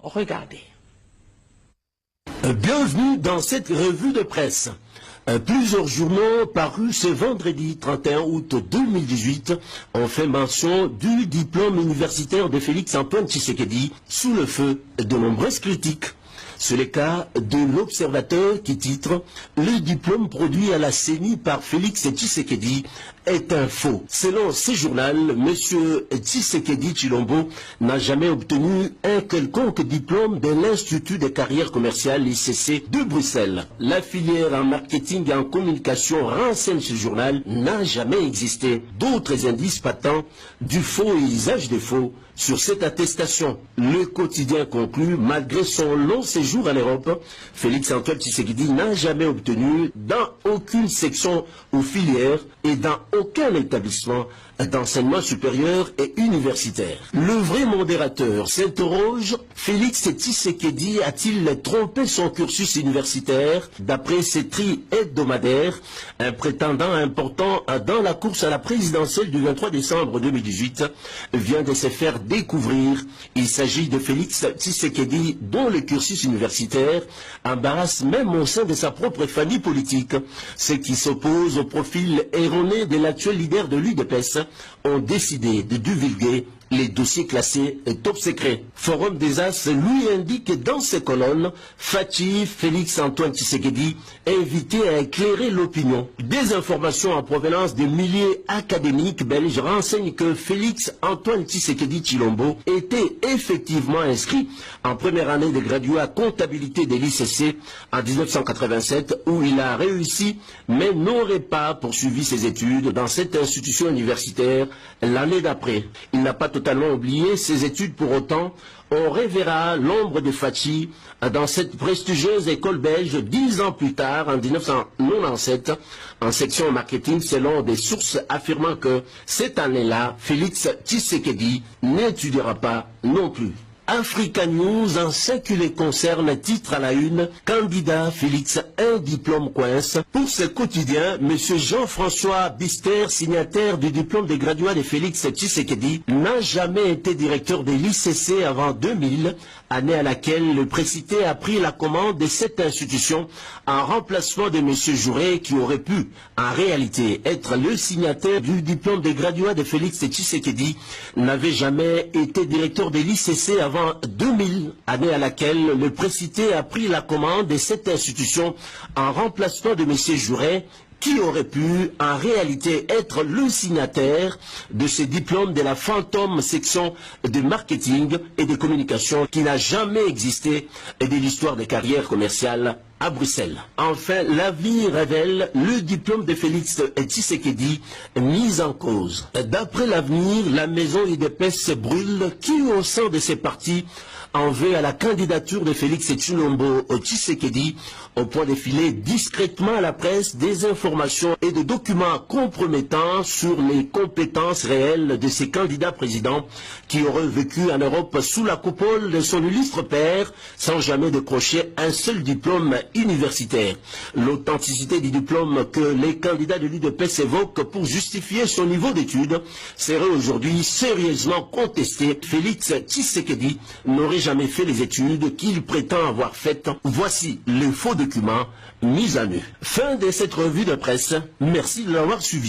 Regardez. Bienvenue dans cette revue de presse. Plusieurs journaux parus ce vendredi 31 août 2018 ont fait mention du diplôme universitaire de Félix-Antoine Tshisekedi sous le feu de nombreuses critiques. C'est le cas de l'Observateur qui titre « Le diplôme produit à la CENI par Félix Tshisekedi est un faux ». Selon ce journal, M. Tshisekedi Tshilombo n'a jamais obtenu un quelconque diplôme de l'Institut des carrières commerciales ICC de Bruxelles. La filière en marketing et en communication, renseigne ce journal, n'a jamais existé. D'autres indices patents du faux et usage des faux sur cette attestation. Le quotidien conclut, malgré son long séjour en Europe, Félix-Antoine Tshisekedi n'a jamais obtenu dans aucune section ou filière et dans aucun établissement d'enseignement supérieur et universitaire. Le vrai modérateur s'interroge, Félix Tshisekedi a-t-il trompé son cursus universitaire? D'après ses tri hebdomadaires, un prétendant important dans la course à la présidentielle du 23 décembre 2018 vient de se faire découvrir. Il s'agit de Félix Tshisekedi dont le cursus universitaire embarrasse même au sein de sa propre famille politique. Ceux qui s'opposent au profil erroné de l'actuel leader de l'UDPS ont décidé de divulguer les dossiers classés top secret. Forum des As lui indique dans ses colonnes Fachi Félix-Antoine Tshisekedi invité à éclairer l'opinion. Des informations en provenance des milieux académiques belges renseignent que Félix-Antoine Tshisekedi Tshilombo était effectivement inscrit en première année de graduat comptabilité de l'ICC en 1987 où il a réussi mais n'aurait pas poursuivi ses études dans cette institution universitaire l'année d'après. Il n'a pas totalement oublié ses études pour autant. On reverra l'ombre de Fachi dans cette prestigieuse école belge 10 ans plus tard, en 1997, en section marketing, selon des sources affirmant que cette année-là, Félix Tshisekedi n'étudiera pas non plus. Africa News, en ce qui les concerne, titre à la une, candidat Félix, un diplôme coince. Pour ce quotidien, M. Jean-François Bister, signataire du diplôme de graduat de Félix Tshisekedi, n'a jamais été directeur de l'ICC avant 2000, année à laquelle le précité a pris la commande de cette institution en remplacement de M. Jouret, qui aurait pu, en réalité, être le signataire du diplôme de graduat de Félix Tshisekedi, n'avait jamais été directeur de l'ICC avant 2000, année à laquelle le précité a pris la commande de cette institution en remplacement de M. Jouret, qui aurait pu en réalité être le signataire de ce diplôme de la fantôme section de marketing et de communication qui n'a jamais existé et de l'histoire des carrières commerciales à Bruxelles. Enfin, l'avenir révèle le diplôme de Félix Tshisekedi mis en cause. D'après l'avenir, la maison UDPS brûle qui, au sein de ses partis, en veut à la candidature de Félix Tshilombo Tshisekedi au point de filer discrètement à la presse des informations et des documents compromettants sur les compétences réelles de ces candidats présidents qui auraient vécu en Europe sous la coupole de son illustre père sans jamais décrocher un seul diplôme universitaire. L'authenticité du diplôme que les candidats de l'UDPS évoquent pour justifier son niveau d'études serait aujourd'hui sérieusement contestée. Félix Tshisekedi n'aurait jamais fait les études qu'il prétend avoir faites. Voici les faux documents mis à nu. Fin de cette revue de presse. Merci de l'avoir suivi.